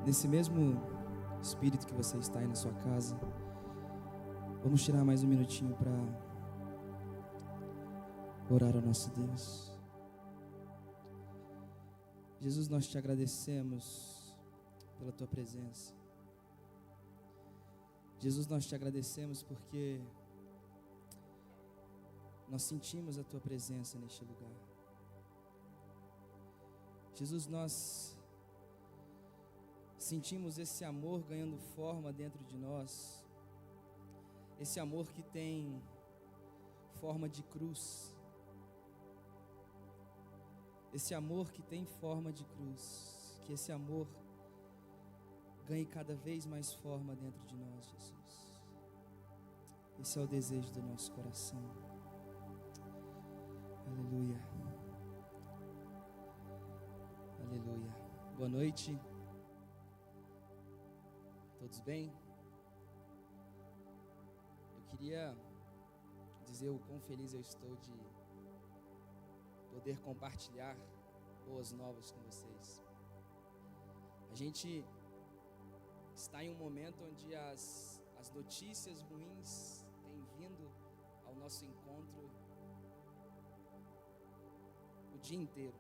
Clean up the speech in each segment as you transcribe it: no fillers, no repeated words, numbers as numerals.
Nesse mesmo espírito que você está aí na sua casa, vamos tirar mais um minutinho para orar ao nosso Deus. Jesus, nós te agradecemos pela tua presença. Jesus, nós te agradecemos porque nós sentimos a tua presença neste lugar. Jesus, nós sentimos esse amor ganhando forma dentro de nós, esse amor que tem forma de cruz, esse amor que tem forma de cruz, que esse amor ganhe cada vez mais forma dentro de nós, Jesus. Esse é o desejo do nosso coração. Aleluia. Aleluia. Boa noite. Todos bem? Eu queria dizer o quão feliz eu estou de poder compartilhar boas novas com vocês. A gente está em um momento onde as notícias ruins têm vindo ao nosso encontro o dia inteiro.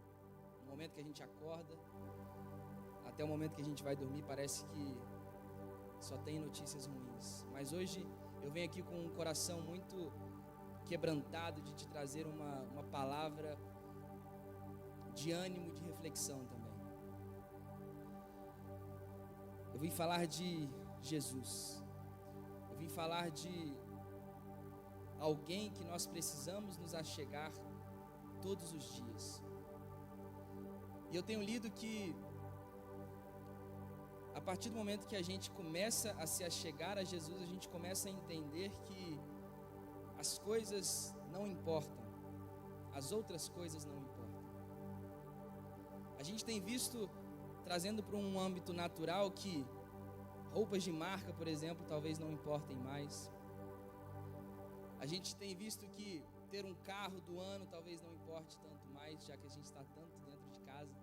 No momento que a gente acorda até o momento que a gente vai dormir, parece que só tem notícias ruins. Mas hoje eu venho aqui com um coração muito quebrantado de te trazer uma palavra de ânimo e de reflexão também. Eu vim falar de Jesus. Eu vim falar de alguém que nós precisamos nos achegar todos os dias. E eu tenho lido que a partir do momento que a gente começa a se achegar a Jesus, a gente começa a entender que as coisas não importam, as outras coisas não importam. A gente tem visto, trazendo para um âmbito natural, que roupas de marca, por exemplo, talvez não importem mais. A gente tem visto que ter um carro do ano talvez não importe tanto mais, já que a gente está tanto dentro de casa.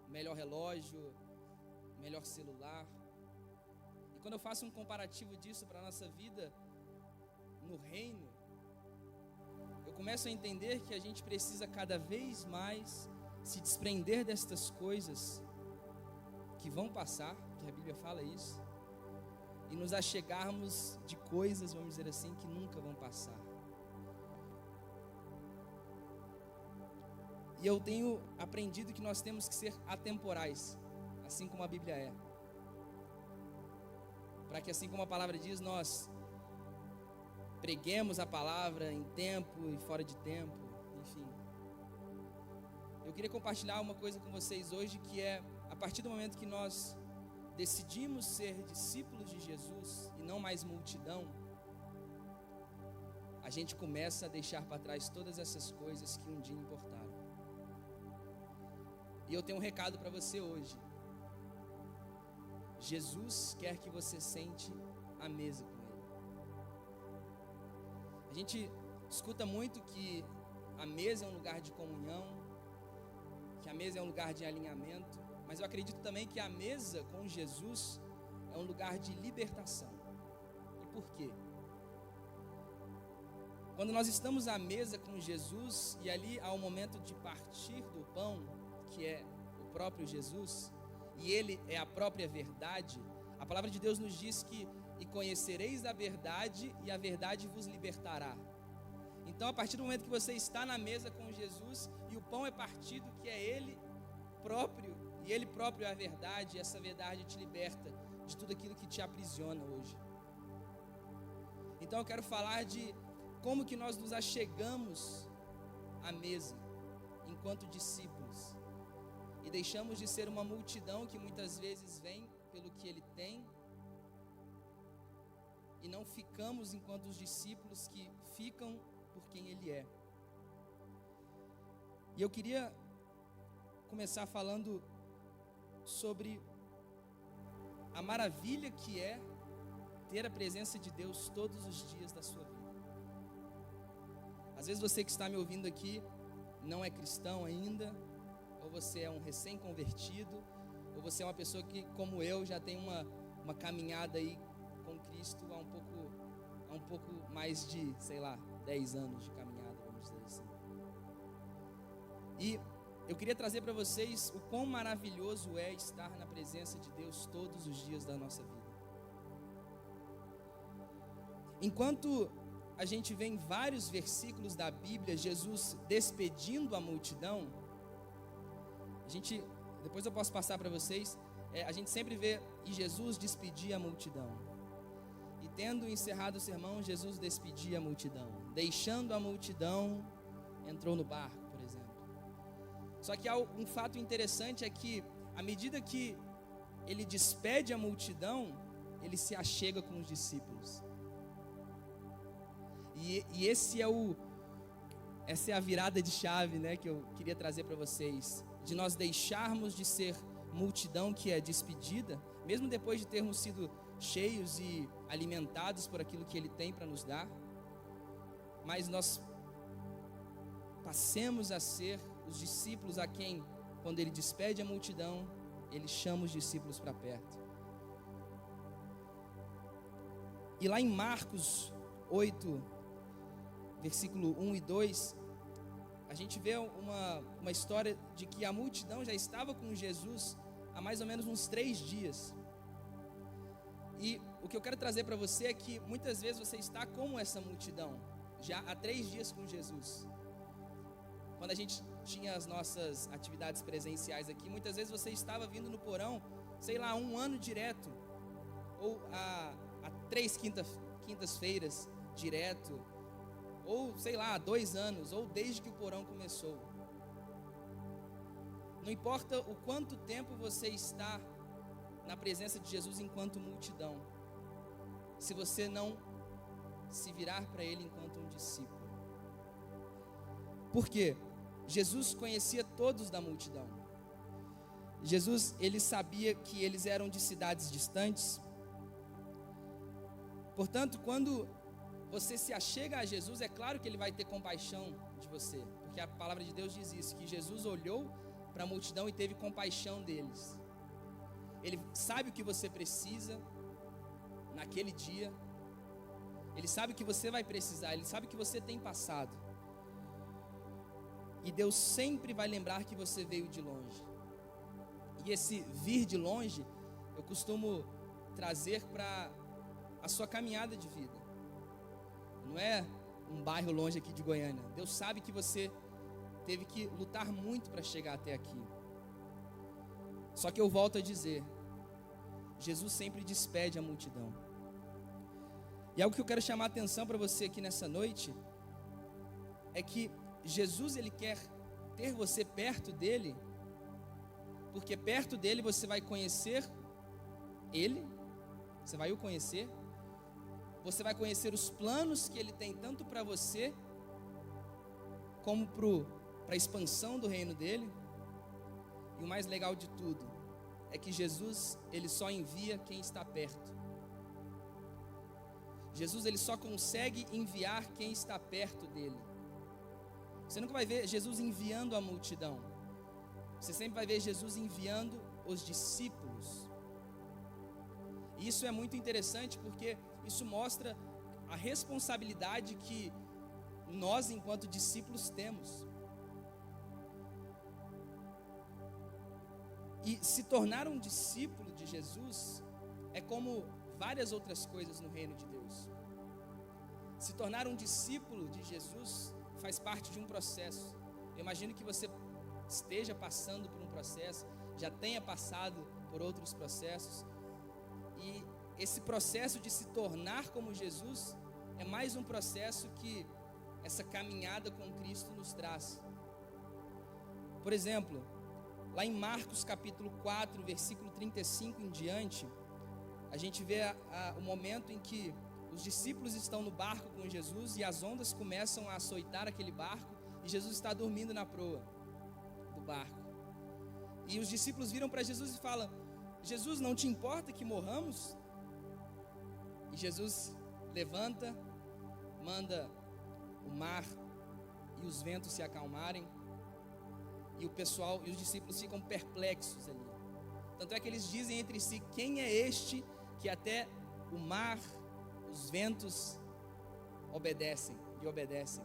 Melhor relógio, melhor celular. E quando eu faço um comparativo disso para a nossa vida no reino, eu começo a entender que a gente precisa cada vez mais se desprender destas coisas que vão passar, que a Bíblia fala isso, e nos achegarmos de coisas, vamos dizer assim, que nunca vão passar. E eu tenho aprendido que nós temos que ser atemporais, assim como a Bíblia é. Para que, assim como a palavra diz, nós preguemos a palavra em tempo e fora de tempo, enfim. Eu queria compartilhar uma coisa com vocês hoje, que é, a partir do momento que nós decidimos ser discípulos de Jesus e não mais multidão, a gente começa a deixar para trás todas essas coisas que um dia importaram. E eu tenho um recado para você hoje. Jesus quer que você sente à mesa com Ele. A gente escuta muito que a mesa é um lugar de comunhão, que a mesa é um lugar de alinhamento, mas eu acredito também que a mesa com Jesus é um lugar de libertação. E por quê? Quando nós estamos à mesa com Jesus e ali há o momento de partir do pão, que é o próprio Jesus, e Ele é a própria verdade, a palavra de Deus nos diz que e conhecereis a verdade e a verdade vos libertará. Então, a partir do momento que você está na mesa com Jesus e o pão é partido, que é Ele próprio, e Ele próprio é a verdade, e essa verdade te liberta de tudo aquilo que te aprisiona hoje. Então eu quero falar de como que nós nos achegamos à mesa enquanto discípulos e deixamos de ser uma multidão que muitas vezes vem pelo que Ele tem e não ficamos enquanto os discípulos que ficam por quem Ele é. E eu queria começar falando sobre a maravilha que é ter a presença de Deus todos os dias da sua vida. Às vezes você que está me ouvindo aqui não é cristão ainda, ou você é um recém-convertido, ou você é uma pessoa que, como eu, já tem uma caminhada aí com Cristo há um pouco mais de, 10 anos de caminhada, vamos dizer assim. E eu queria trazer para vocês o quão maravilhoso é estar na presença de Deus todos os dias da nossa vida. Enquanto a gente vê em vários versículos da Bíblia Jesus despedindo a multidão, depois eu posso passar para vocês, a gente sempre vê e Jesus despedia a multidão. E tendo encerrado o sermão, Jesus despedia a multidão. Deixando a multidão, entrou no barco, por exemplo. Só que há um fato interessante é que, à medida que ele despede a multidão, ele se achega com os discípulos. E essa é a virada de chave, né, que eu queria trazer para vocês. De nós deixarmos de ser multidão que é despedida, mesmo depois de termos sido cheios e alimentados por aquilo que Ele tem para nos dar, mas nós passemos a ser os discípulos a quem, quando Ele despede a multidão, Ele chama os discípulos para perto. E lá em Marcos 8, versículo 1 e 2, a gente vê uma história de que a multidão já estava com Jesus há mais ou menos uns 3 dias. E o que eu quero trazer para você é que muitas vezes você está como essa multidão, já há 3 dias com Jesus. Quando a gente tinha as nossas atividades presenciais aqui, muitas vezes você estava vindo no porão, 1 ano direto, ou há 3 quintas-feiras direto, ou 2 anos, ou desde que o porão começou. Não importa o quanto tempo você está na presença de Jesus enquanto multidão, se você não se virar para Ele enquanto um discípulo. Por quê? Jesus conhecia todos da multidão. Jesus, Ele sabia que eles eram de cidades distantes. Portanto, quando você se achega a Jesus, é claro que Ele vai ter compaixão de você, porque a palavra de Deus diz isso, que Jesus olhou para a multidão e teve compaixão deles. Ele sabe o que você precisa naquele dia, Ele sabe o que você vai precisar, Ele sabe o que você tem passado. E Deus sempre vai lembrar que você veio de longe. E esse vir de longe, eu costumo trazer para a sua caminhada de vida. Não é um bairro longe aqui de Goiânia. Deus sabe que você teve que lutar muito para chegar até aqui. Só que eu volto a dizer, Jesus sempre despede a multidão. E algo que eu quero chamar a atenção para você aqui nessa noite é que Jesus, Ele quer ter você perto dEle, porque perto dEle você vai conhecer Ele, você vai o conhecer, você vai conhecer os planos que Ele tem tanto para você, como para a expansão do reino dEle. E o mais legal de tudo é que Jesus, Ele só envia quem está perto. Jesus, Ele só consegue enviar quem está perto dEle. Você nunca vai ver Jesus enviando a multidão. Você sempre vai ver Jesus enviando os discípulos. E isso é muito interessante porque isso mostra a responsabilidade que nós, enquanto discípulos, temos. E se tornar um discípulo de Jesus é como várias outras coisas no reino de Deus. Se tornar um discípulo de Jesus faz parte de um processo. Eu imagino que você esteja passando por um processo, já tenha passado por outros processos. E esse processo de se tornar como Jesus é mais um processo que essa caminhada com Cristo nos traz. Por exemplo, lá em Marcos capítulo 4, versículo 35 em diante, a gente vê o momento em que os discípulos estão no barco com Jesus e as ondas começam a açoitar aquele barco e Jesus está dormindo na proa do barco. E os discípulos viram para Jesus e falam: Jesus, não te importa que morramos? E Jesus levanta, manda o mar e os ventos se acalmarem, e o pessoal e os discípulos ficam perplexos ali. Tanto é que eles dizem entre si: quem é este que até o mar, os ventos lhe obedecem?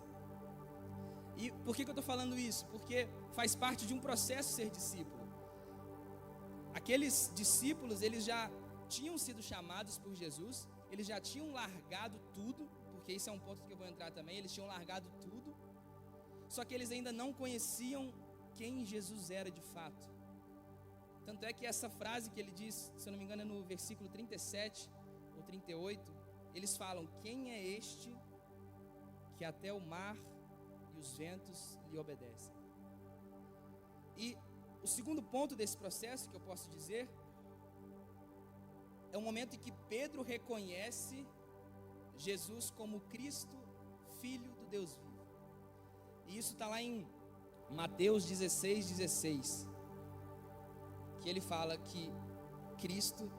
E por que eu estou falando isso? Porque faz parte de um processo ser discípulo. Aqueles discípulos, eles já tinham sido chamados por Jesus, eles já tinham largado tudo, porque isso é um ponto que eu vou entrar também, eles tinham largado tudo, só que eles ainda não conheciam quem Jesus era de fato. Tanto é que essa frase que ele diz, se eu não me engano é no versículo 37 ou 38, eles falam: quem é este que até o mar e os ventos lhe obedecem? E o segundo ponto desse processo que eu posso dizer é o momento em que Pedro reconhece Jesus como Cristo, Filho do Deus vivo. E isso está lá em Mateus 16, que ele fala que Cristo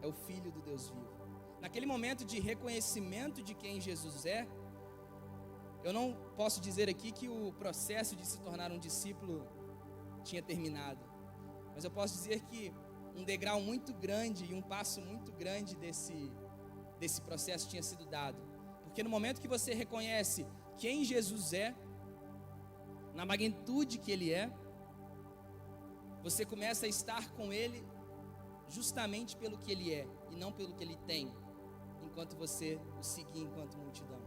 é o Filho do Deus vivo. Naquele momento de reconhecimento de quem Jesus é, eu não posso dizer aqui que o processo de se tornar um discípulo tinha terminado, mas eu posso dizer que um degrau muito grande e um passo muito grande desse processo tinha sido dado, porque no momento que você reconhece quem Jesus é, na magnitude que Ele é, você começa a estar com Ele justamente pelo que Ele é e não pelo que Ele tem, enquanto você o seguir enquanto multidão.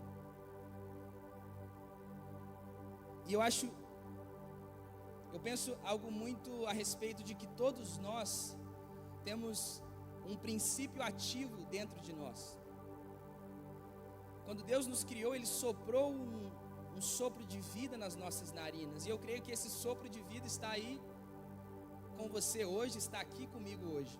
E eu penso algo muito a respeito de que todos nós temos um princípio ativo dentro de nós. Quando Deus nos criou, Ele soprou um sopro de vida nas nossas narinas, e eu creio que esse sopro de vida está aí com você hoje, está aqui comigo hoje.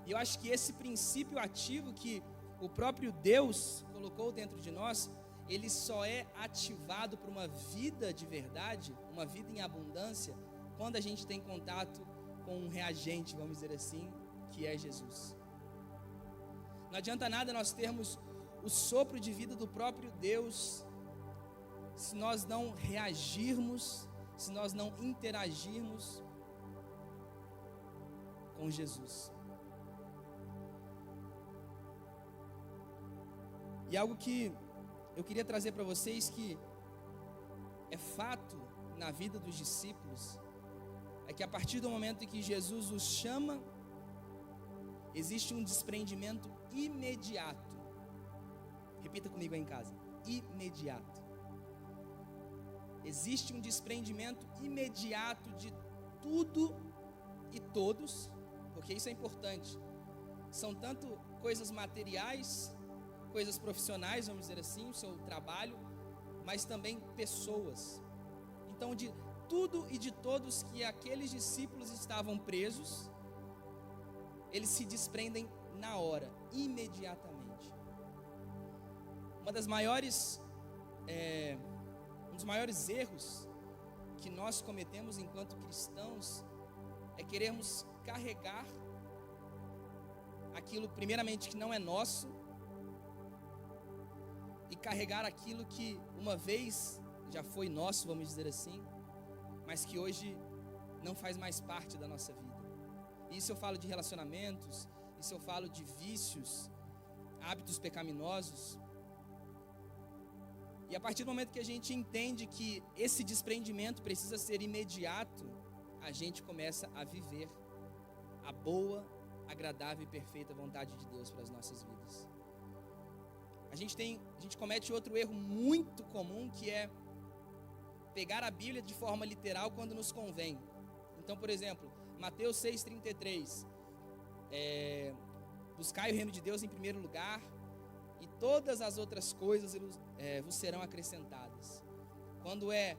E eu acho que esse princípio ativo que o próprio Deus colocou dentro de nós, ele só é ativado para uma vida de verdade, uma vida em abundância, quando a gente tem contato com um reagente, vamos dizer assim, que é Jesus. Não adianta nada nós termos o sopro de vida do próprio Deus, se nós não reagirmos, se nós não interagirmos com Jesus. E algo que eu queria trazer para vocês, que é fato na vida dos discípulos, é que a partir do momento em que Jesus os chama, existe um desprendimento imediato. Repita comigo aí em casa: imediato. Existe um desprendimento imediato de tudo e todos, porque isso é importante. São tanto coisas materiais, coisas profissionais, vamos dizer assim, o seu trabalho, mas também pessoas. Então, de tudo e de todos que aqueles discípulos estavam presos, eles se desprendem na hora, imediatamente. Um dos maiores erros que nós cometemos enquanto cristãos é querermos carregar aquilo, primeiramente, que não é nosso, e carregar aquilo que uma vez já foi nosso, vamos dizer assim, mas que hoje não faz mais parte da nossa vida. Isso eu falo de relacionamentos, isso eu falo de vícios, hábitos pecaminosos. E a partir do momento que a gente entende que esse desprendimento precisa ser imediato, a gente começa a viver a boa, agradável e perfeita vontade de Deus para as nossas vidas. A gente comete outro erro muito comum, que é pegar a Bíblia de forma literal quando nos convém. Então, por exemplo, Mateus 6,33, buscai o reino de Deus em primeiro lugar, e todas as outras coisas vos serão acrescentadas. Quando é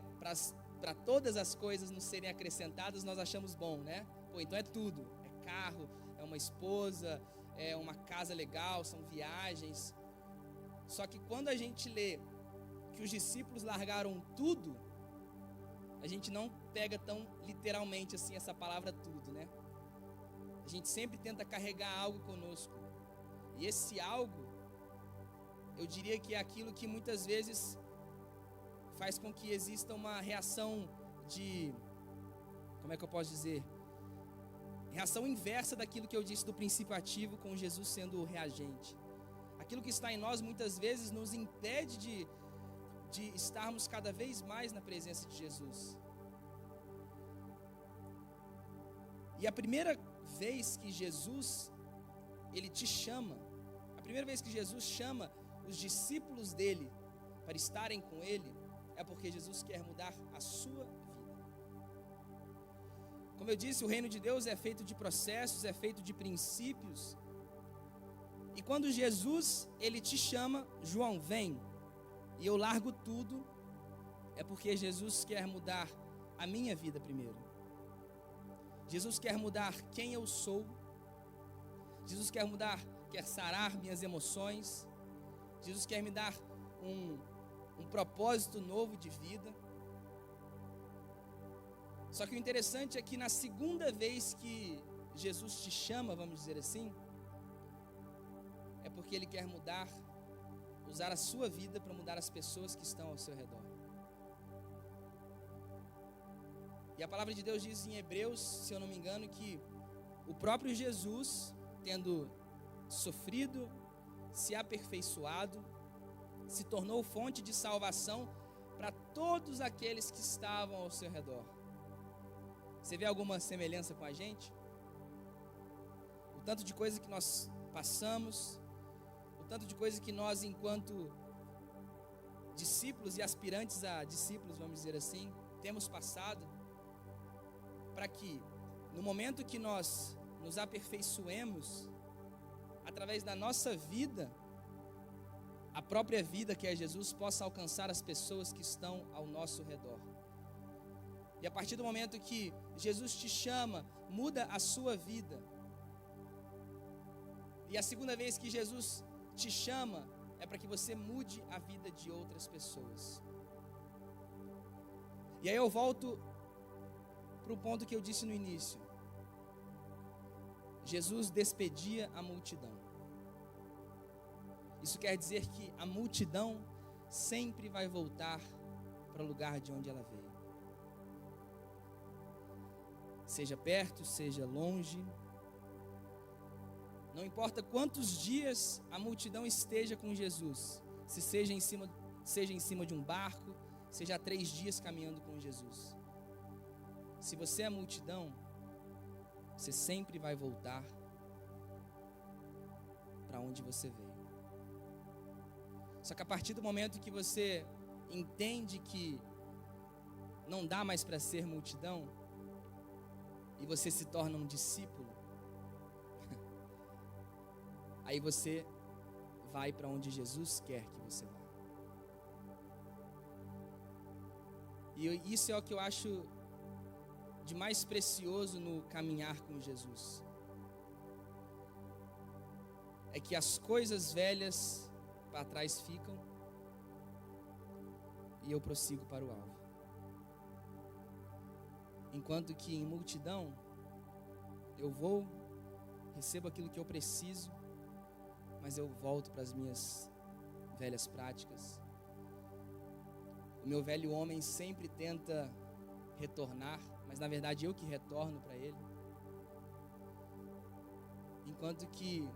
para todas as coisas nos serem acrescentadas, nós achamos bom, né? Então é tudo, é carro, é uma esposa, é uma casa legal, são viagens. Só que quando a gente lê que os discípulos largaram tudo, a gente não pega tão literalmente assim essa palavra tudo, né? A gente sempre tenta carregar algo conosco. E esse algo, eu diria que é aquilo que muitas vezes faz com que exista uma reação de, como é que eu posso dizer? Reação inversa daquilo que eu disse do princípio ativo, com Jesus sendo o reagente. Aquilo que está em nós muitas vezes nos impede de estarmos cada vez mais na presença de Jesus. E a primeira vez que Jesus, ele te chama, a primeira vez que Jesus chama os discípulos dele para estarem com ele, é porque Jesus quer mudar a sua vida. Como eu disse, o reino de Deus é feito de processos, é feito de princípios. E quando Jesus, ele te chama, João, vem, e eu largo tudo, é porque Jesus quer mudar a minha vida primeiro. Jesus quer mudar quem eu sou. Jesus quer mudar, quer sarar minhas emoções. Jesus quer me dar um propósito novo de vida. Só que o interessante é que na segunda vez que Jesus te chama, vamos dizer assim, é porque Ele quer mudar, usar a sua vida para mudar as pessoas que estão ao seu redor. E a palavra de Deus diz em Hebreus, se eu não me engano, que o próprio Jesus, tendo sofrido, se aperfeiçoado, se tornou fonte de salvação para todos aqueles que estavam ao seu redor. Você vê alguma semelhança com a gente? O tanto de coisa que nós passamos, o tanto de coisa que nós, enquanto discípulos e aspirantes a discípulos, vamos dizer assim, temos passado, para que no momento que nós nos aperfeiçoemos, através da nossa vida, a própria vida que é Jesus possa alcançar as pessoas que estão ao nosso redor. E a partir do momento que Jesus te chama, muda a sua vida. E a segunda vez que Jesus te chama, é para que você mude a vida de outras pessoas. E aí eu volto para o ponto que eu disse no início. Jesus despedia a multidão. Isso quer dizer que a multidão sempre vai voltar para o lugar de onde ela veio. Seja perto, seja longe. Não importa quantos dias a multidão esteja com Jesus. Se seja em cima de um barco, seja há 3 dias caminhando com Jesus. Se você é multidão, você sempre vai voltar para onde você veio. Só que a partir do momento que você entende que não dá mais para ser multidão, e você se torna um discípulo, aí você vai para onde Jesus quer que você vá. E isso é o que eu acho de mais precioso no caminhar com Jesus. É que as coisas velhas para trás ficam e eu prossigo para o alvo. Enquanto que em multidão, eu vou, recebo aquilo que eu preciso, mas eu volto para as minhas velhas práticas. O meu velho homem sempre tenta retornar, mas na verdade eu que retorno para ele. Enquanto que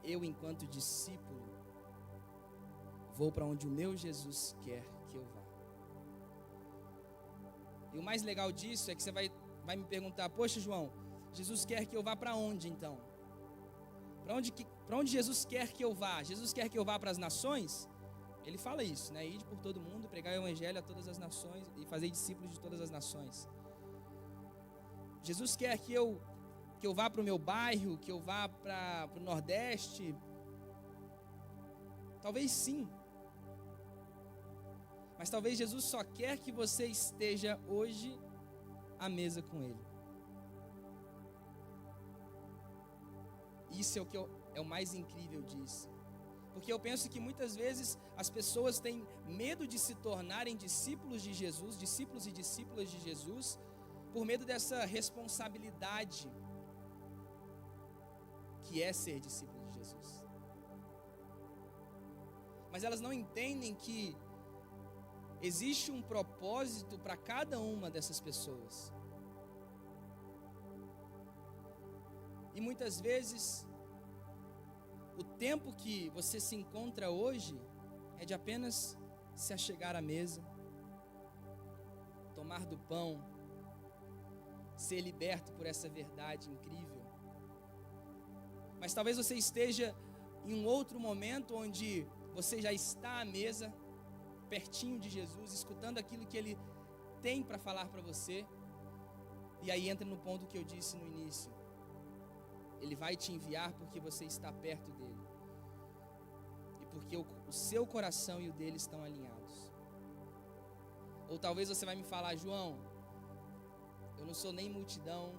eu, enquanto discípulo, vou para onde o meu Jesus quer que eu vá. E o mais legal disso é que você vai me perguntar: poxa, João, Jesus quer que eu vá para onde então? Para onde Jesus quer que eu vá? Jesus quer que eu vá para as nações? Ele fala isso, né? Ide por todo mundo, pregar o evangelho a todas as nações e fazer discípulos de todas as nações. Jesus quer que eu vá para o meu bairro, que eu vá para o Nordeste? Talvez sim. Mas talvez Jesus só quer que você esteja hoje à mesa com Ele. Isso é o mais incrível disso. Porque eu penso que muitas vezes as pessoas têm medo de se tornarem discípulos de Jesus, discípulos e discípulas de Jesus, por medo dessa responsabilidade que é ser discípulo de Jesus. Mas elas não entendem que existe um propósito para cada uma dessas pessoas. E muitas vezes, o tempo que você se encontra hoje é de apenas se achegar à mesa, tomar do pão, ser liberto por essa verdade incrível. Mas talvez você esteja em um outro momento onde você já está à mesa, pertinho de Jesus, escutando aquilo que Ele tem para falar para você. E aí entra no ponto que eu disse no início. Ele vai te enviar porque você está perto dele. E porque o seu coração e o dele estão alinhados. Ou talvez você vai me falar: João, eu não sou nem multidão,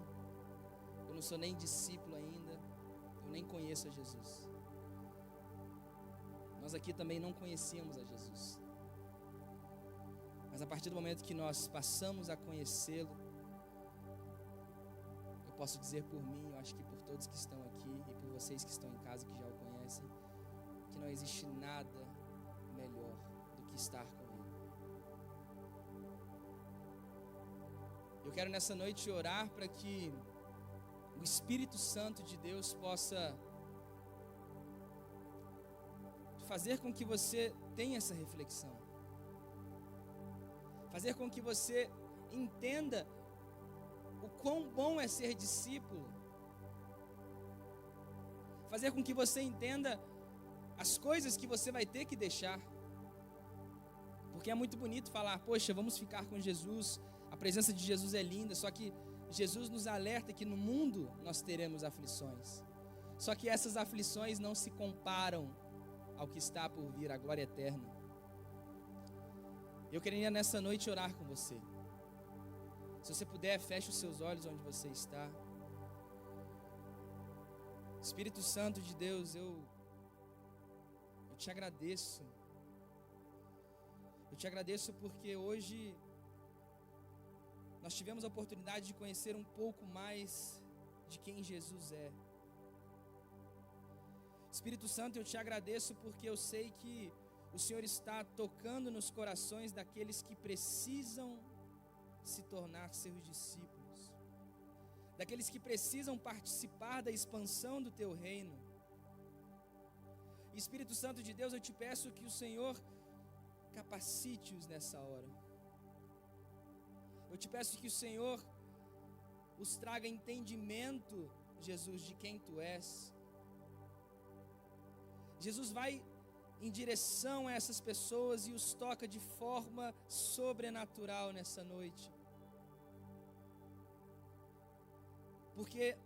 eu não sou nem discípulo ainda, eu nem conheço a Jesus. Nós aqui também não conhecíamos a Jesus. Mas a partir do momento que nós passamos a conhecê-lo, eu posso dizer por mim, eu acho que por todos que estão aqui e por vocês que estão em casa que já o conhecem, que não existe nada melhor do que estar com Ele. Eu quero nessa noite orar para que o Espírito Santo de Deus possa fazer com que você tenha essa reflexão. Fazer com que você entenda o quão bom é ser discípulo. Fazer com que você entenda as coisas que você vai ter que deixar. Porque é muito bonito falar: poxa, vamos ficar com Jesus, a presença de Jesus é linda, só que Jesus nos alerta que no mundo nós teremos aflições. Só que essas aflições não se comparam ao que está por vir, a glória eterna. Eu queria nessa noite orar com você. Se você puder, feche os seus olhos onde você está. Espírito Santo de Deus, eu te agradeço. Eu te agradeço porque hoje nós tivemos a oportunidade de conhecer um pouco mais de quem Jesus é. Espírito Santo, eu te agradeço porque eu sei que o Senhor está tocando nos corações daqueles que precisam se tornar seus discípulos, daqueles que precisam participar da expansão do teu reino. Espírito Santo de Deus, eu te peço que o Senhor capacite-os nessa hora. Eu te peço que o Senhor os traga entendimento, Jesus, de quem tu és. Jesus vai em direção a essas pessoas e os toca de forma sobrenatural nessa noite. Porque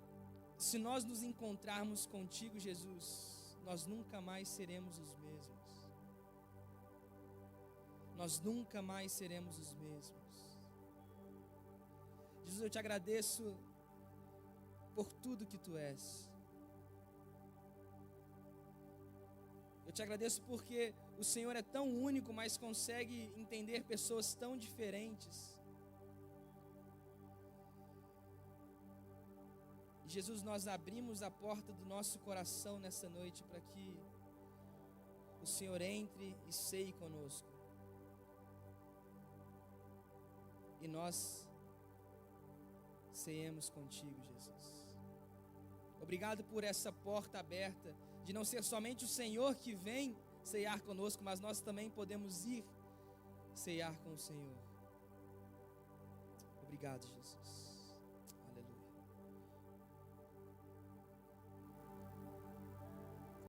se nós nos encontrarmos contigo, Jesus, nós nunca mais seremos os mesmos. Nós nunca mais seremos os mesmos. Jesus, eu te agradeço por tudo que tu és. Eu te agradeço porque o Senhor é tão único, mas consegue entender pessoas tão diferentes. E Jesus, nós abrimos a porta do nosso coração nessa noite para que o Senhor entre e ceie conosco. E nós ceemos contigo, Jesus. Obrigado por essa porta aberta, de não ser somente o Senhor que vem ceiar conosco, mas nós também podemos ir ceiar com o Senhor. Obrigado, Jesus.